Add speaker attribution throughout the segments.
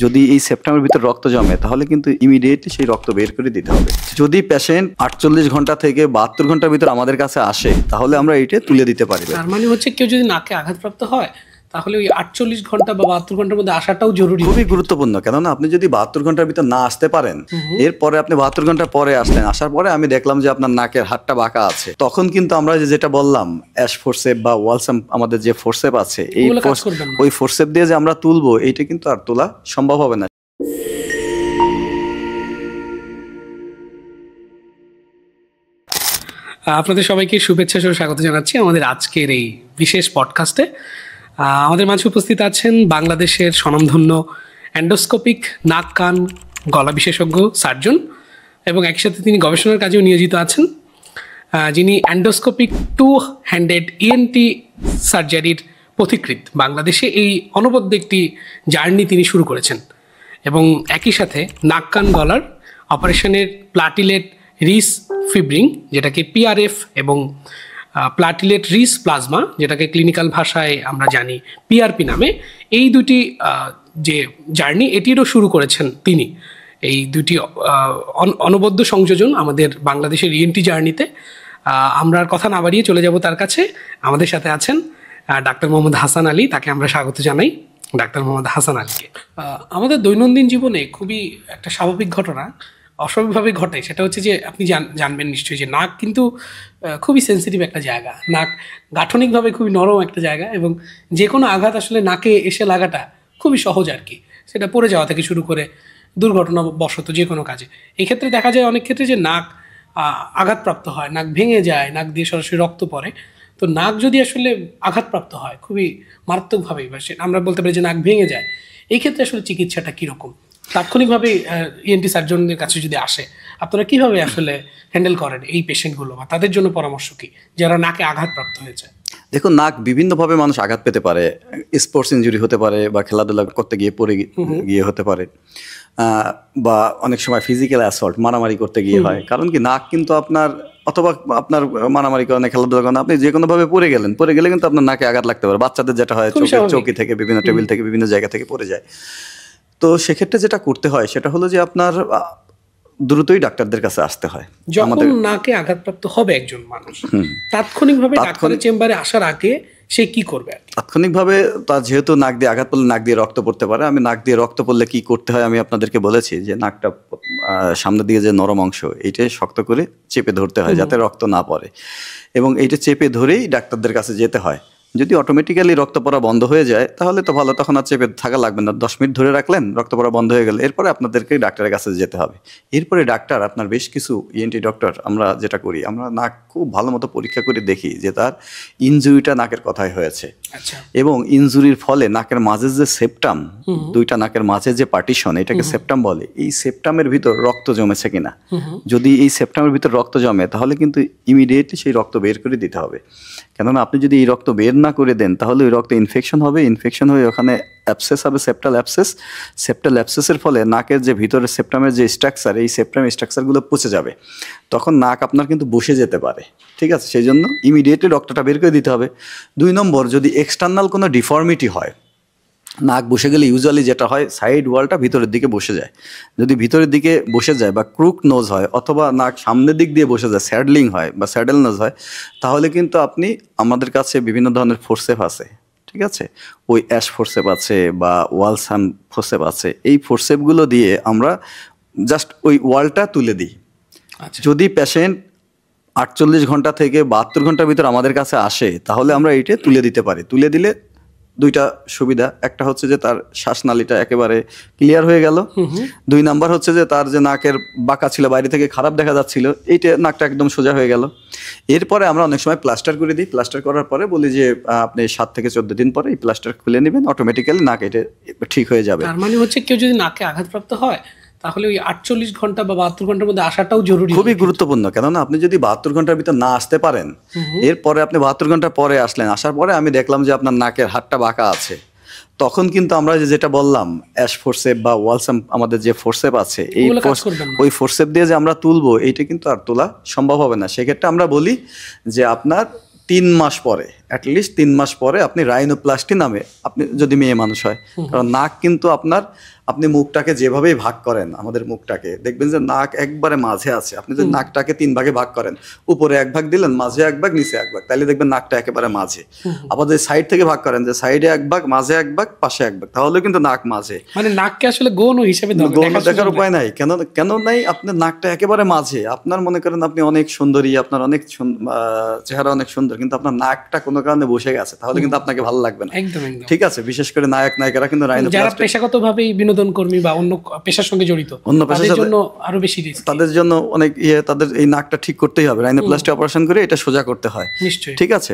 Speaker 1: যদি এই সেপ্টেম্বরের ভিতর রক্ত জমে তাহলে কিন্তু ইমিডিয়েটলি সেই রক্ত বের করে দিতে হবে। যদি পেশেন্ট 48 ঘন্টা থেকে 72 ঘন্টার ভিতর আমাদের কাছে আসে তাহলে আমরা এইটা তুলে দিতে পারি।
Speaker 2: তার মানে হচ্ছে কেউ যদি নাকে আঘাতপ্রাপ্ত হয় তাহলে ওই 48 ঘন্টা বা 72 ঘন্টার মধ্যে আসাটাও জরুরি,
Speaker 1: খুবই গুরুত্বপূর্ণ। কেননা আপনি যদি 72 ঘন্টার ভিতর না আসতে পারেন, এরপরে আপনি 72 ঘন্টা পরে আসলেন, আসার পরে আমি দেখলাম যে আপনার নাকের হাড়টা বাঁকা আছে, তখন কিন্তু আমরা যেটা বললাম অ্যাশ ফোরসেপ বা ওয়ালসাম আমাদের যে ফোরসেপ আছে, এই ওই ফোরসেপ দিয়ে যে আমরা তুলবো এইটা কিন্তু আর তোলা সম্ভব হবে না।
Speaker 2: আপনাদের সবাইকে শুভেচ্ছা সহ স্বাগত জানাচ্ছি আমাদের আজকের এই বিশেষ পডকাস্টে। আমাদের মাঝে উপস্থিত আছেন বাংলাদেশের স্বনামধন্য এন্ডোস্কোপিক নাক কান গলা বিশেষজ্ঞ সার্জন এবং একসাথে তিনি গবেষণার কাজেও নিয়োজিত আছেন, যিনি এন্ডোস্কোপিক 2 হ্যান্ডেড ইএনটি সার্জারির পথিকৃৎ। বাংলাদেশে এই অনবদ্য একটি জার্নি তিনি শুরু করেছেন এবং একই সাথে নাক কান গলার অপারেশনের প্লাটিলেট রিস ফিব্রিং, যেটাকে পিআরএফ, এবং প্লাটিলেট রিস প্লাজমা, যেটাকে ক্লিনিক্যাল ভাষায় আমরা জানি পিআরপি নামে, এই দুটি যে জার্নি এটিরও শুরু করেছেন তিনি। এই দুটি অনবদ্য সংযোজন আমাদের বাংলাদেশের ইএনটি জার্নিতে। আমরা আর কথা না বাড়িয়ে চলে যাব তার কাছে। আমাদের সাথে আছেন ডাক্তার মোহাম্মদ হাসান আলী, তাকে আমরা স্বাগত জানাই। ডাক্তার মোহাম্মদ হাসান আলীকে আমাদের দৈনন্দিন জীবনে খুবই একটা স্বাভাবিক ঘটনা অস্বাভাবিকভাবে ঘটে, সেটা হচ্ছে যে আপনি জানবেন নিশ্চয়ই যে নাক কিন্তু খুবই সেন্সিটিভ একটা জায়গা। নাক গাঠনিকভাবে খুবই নরম একটা জায়গা এবং যে কোনো আঘাত আসলে নাকে এসে লাগাটা খুবই সহজ আর কি, সেটা পড়ে যাওয়া থেকে শুরু করে দুর্ঘটনাবশত যে কোনো কাজে। এই ক্ষেত্রে দেখা যায় অনেক ক্ষেত্রে যে নাক আঘাতপ্রাপ্ত হয়, নাক ভেঙে যায়, নাক দিয়ে সরাসরি রক্ত পড়ে। তো নাক যদি আসলে আঘাতপ্রাপ্ত হয় খুবই মারাত্মকভাবেই, বা আমরা বলতে পারি যে নাক ভেঙে যায়, এই ক্ষেত্রে আসলে চিকিৎসাটা কীরকম? তাৎক্ষণিকভাবে ইএনটি সার্জনদের কাছে যদি আসে, আপনারা কিভাবে আসলে হ্যান্ডেল করেন এই পেশেন্টগুলো, বা তাদের জন্য পরামর্শ কি যারা নাকে আঘাতপ্রাপ্ত হয়েছে?
Speaker 1: দেখুন, নাক বিভিন্নভাবে মানুষ আঘাত পেতে পারে। স্পোর্টস ইনজুরি হতে পারে, বা খেলাধুলা করতে গিয়ে পড়ে গিয়ে হতে পারে, বা অনেক সময় ফিজিক্যাল অ্যাসল্ট, মারামারি করতে গিয়ে হয়। কারণ কি, নাক কিন্তু আপনার, অথবা আপনার মারামারি করেন, খেলাধুলা করেন, আপনি যে কোনোভাবে পড়ে গেলে কিন্তু আপনার নাকে আঘাত লাগতে পারে। বাচ্চাদের যেটা হয়, চৌকি থেকে, বিভিন্ন টেবিল থেকে, বিভিন্ন জায়গা থেকে পড়ে যায়। তো সেক্ষেত্রে যেটা করতে হয় সেটা হলো যে আপনার দ্রুতই ডাক্তারদের কাছে আসতে হয়।
Speaker 2: যখন নাকে আঘাতপ্রাপ্ত হবে একজন মানুষ, তাৎক্ষণিকভাবে ডাক্তারের চেম্বারে আসার আগে সে কি করবে? তাৎক্ষণিকভাবে
Speaker 1: তার যেহেতু নাক দিয়ে আঘাত পড়লে নাক দিয়ে রক্ত পড়তে পারে। আমি নাক দিয়ে রক্ত পড়লে কি করতে হয় আমি আপনাদেরকে বলেছি, যে নাকটা সামনের দিকে যে নরম অংশ, এইটাই শক্ত করে চেপে ধরতে হয় যাতে রক্ত না পড়ে, এবং এইটা চেপে ধরেই ডাক্তারদের কাছে যেতে হয়। যদি অটোমেটিক্যালি রক্ত পড়া বন্ধ হয়ে যায় তাহলে তো ভালো, তখন আর চেপে থাকা লাগবে না। 10 মিনিট ধরে রাখলেন, রক্ত পড়া বন্ধ হয়ে গেল, এরপরে আপনাদেরকে ডাক্তারের কাছে যেতে হবে। এরপরে ডাক্তার, আপনার বেশ কিছু ইএনটি ডক্টর, আমরা যেটা করি, আমরা নাক খুব ভালো মতো পরীক্ষা করে দেখি যে তার ইনজুরিটা নাকের কোথায় হয়েছে, এবং ইনজুরির ফলে নাকের মাঝে যে সেপ্টাম, দুইটা নাকের মাঝে যে পার্টিশন, এটাকে সেপ্টাম বলে, এই সেপ্টামের ভিতর রক্ত জমেছে কিনা। যদি এই সেপ্টামের ভিতর রক্ত জমে তাহলে কিন্তু ইমিডিয়েটলি সেই রক্ত বের করে দিতে হবে। কেননা আপনি যদি এই রক্ত বের না করে দেন তাহলে ওই রক্তে ইনফেকশন হবে, ইনফেকশন হয়ে ওখানে অ্যাবসেস হবে, সেপ্টাল অ্যাবসেসের ফলে নাকের যে ভিতরে সেপ্টামের যে স্ট্রাকচার, এই সেপ্টাম স্ট্রাকচারগুলো পচে যাবে, তখন নাক আপনার কিন্তু বসে যেতে পারে। ঠিক আছে, সেই জন্য ইমিডিয়েটলি রক্তটা বের করে দিতে হবে। 2 নম্বর, যদি এক্সটার্নাল কোনো ডিফর্মিটি হয়, নাক বসে গেলে ইউজুয়ালি যেটা হয়, সাইড ওয়ালটা ভিতরের দিকে বসে যায়। যদি ভিতরের দিকে বসে যায় বা ক্রুক নোজ হয়, অথবা নাক সামনের দিক দিয়ে বসে যায়, স্যাডলিং হয় বা স্যাডেল নোজ হয়, তাহলে কিন্তু আপনি, আমাদের কাছে বিভিন্ন ধরনের ফোরসেপ আছে, ঠিক আছে, ওই অ্যাশ ফোরসেপ আছে বা ওয়ালসাম ফোরসেপ আছে। এই ফোরসেপগুলো দিয়ে আমরা জাস্ট ওই ওয়ালটা তুলে দিই। যদি পেশেন্ট 48 ঘন্টা থেকে 72 ঘন্টার ভিতর আমাদের কাছে আসে তাহলে আমরা এইটা তুলে দিতে পারি। তুলে দিলে দুইটা সুবিধা, একটা হচ্ছে যে তার শ্বাসনালীটা একেবারে ক্লিয়ার হয়ে গেল, 2 নাম্বার হচ্ছে যে তার যে নাকের বাঁকা ছিল, বাইরে থেকে খারাপ দেখা যাচ্ছিল, এইটা নাকটা একদম সোজা হয়ে গেল। এরপরে আমরা অনেক সময় প্লাস্টার করে দিই। প্লাস্টার করার পরে বলি যে আপনি 7 থেকে 14 দিন পরে এই প্লাস্টার খুলে নেবেন, অটোমেটিক্যালি নাক এটা ঠিক হয়ে যাবে।
Speaker 2: তার মানে হচ্ছে কেউ যদি নাকে আঘাতপ্রাপ্ত হয় তাহলে ওই 48 ঘন্টা বা 72 ঘন্টার মধ্যে আসাটাও জরুরি,
Speaker 1: খুবই গুরুত্বপূর্ণ। কেননা আপনি যদি 72 ঘন্টার ভিতর না আসতে পারেন, এরপরে আপনি 72 ঘন্টা পরে আসলেন, আসার পরে আমি দেখলাম যে আপনার নাকের হাড়টা বাঁকা আছে, তখন কিন্তু আমরা যেটা বললাম অ্যাশ ফোরসেপ বা ওয়ালসাম আমাদের যে ফোরসেপ আছে, এই ওই ফোরসেপ দিয়ে যে আমরা তুলবো, এইটা কিন্তু আর তোলা সম্ভব হবে না। সেক্ষেত্রে আমরা বলি যে আপনার 3 মাস পরে অ্যাটলিস্ট 3 মাস পরে আপনি রাইনোপ্লাস্টি নামে, আপনি যদি মেয়ে মানুষ হয়, কারণ নাক কিন্তু আপনার, আপনি মুখটাকে যেভাবেই ভাগ করেন, আমাদের মুখটাকে দেখবেন যে নাক একবারে মাঝে আছে। আপনি যদি নাকটাকে 3 ভাগে ভাগ করেন, উপরে 1 ভাগ দিলেন, মাঝে 1 ভাগ, নিচে 1 ভাগ, তাহলে দেখবেন নাকটা একেবারে মাঝে। আবার যদি সাইড থেকে ভাগ করেন, যে সাইডে 1 ভাগ, মাঝে 1 ভাগ, পাশে 1 ভাগ, তাহলে কিন্তু নাক মাঝে।
Speaker 2: মানে নাককে আসলে গৌণ হিসেবে
Speaker 1: গৌণ দেখার উপায় নাই। কেন নাই? আপনার নাকটা একেবারে মাঝে। আপনার মনে করেন আপনি অনেক সুন্দরী, আপনার অনেক চেহারা অনেক সুন্দর, কিন্তু আপনার নাকটা কোনো কারণে বসে গেছে, তাহলে কিন্তু আপনাকে ভালো লাগবে না।
Speaker 2: একদম একদম।
Speaker 1: ঠিক আছে, বিশেষ করে নায়ক নায়িকারা কিন্তু
Speaker 2: যারা
Speaker 1: রাইনোপ্লাস্টি,
Speaker 2: পেশাগতভাবে বিনোদন কর্মী বা অন্য পেশার সঙ্গে জড়িত,
Speaker 1: অন্য পেশার
Speaker 2: তাদের
Speaker 1: সাথে,
Speaker 2: জন্য আরো বেশি রিস্ক।
Speaker 1: তাদের জন্য অনেক তাদের এই নাকটা ঠিক করতেই হবে, রাইনোপ্লাস্টি অপারেশন করে এটা সোজা করতে হয়।
Speaker 2: নিশ্চয়ই।
Speaker 1: ঠিক আছে,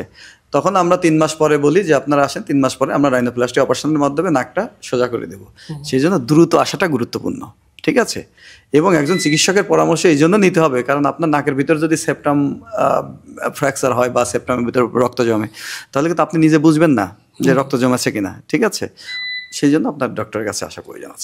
Speaker 1: তখন আমরা 3 মাস পরে বলি যে আপনারা আসেন, 3 মাস পরে আমরা রাইনোপ্লাস্টি অপারেশনের মাধ্যমে নাকটা সোজা করে দেবো। সেই জন্য দ্রুত আসাটা গুরুত্বপূর্ণ। ঠিক আছে, এবং একজন চিকিৎসকের পরামর্শ এই জন্য নিতে হবে, কারণ আপনার নাকের ভিতর যদি সেপ্টাম ফ্র্যাকচার হয় বা সেপ্টামের ভিতর রক্ত জমে, তাহলে কিন্তু আপনি নিজে বুঝবেন না যে রক্ত জমেছে কিনা। ঠিক আছে, সেই জন্য আপনার ডক্টরের কাছে আসা প্রয়োজন আছে।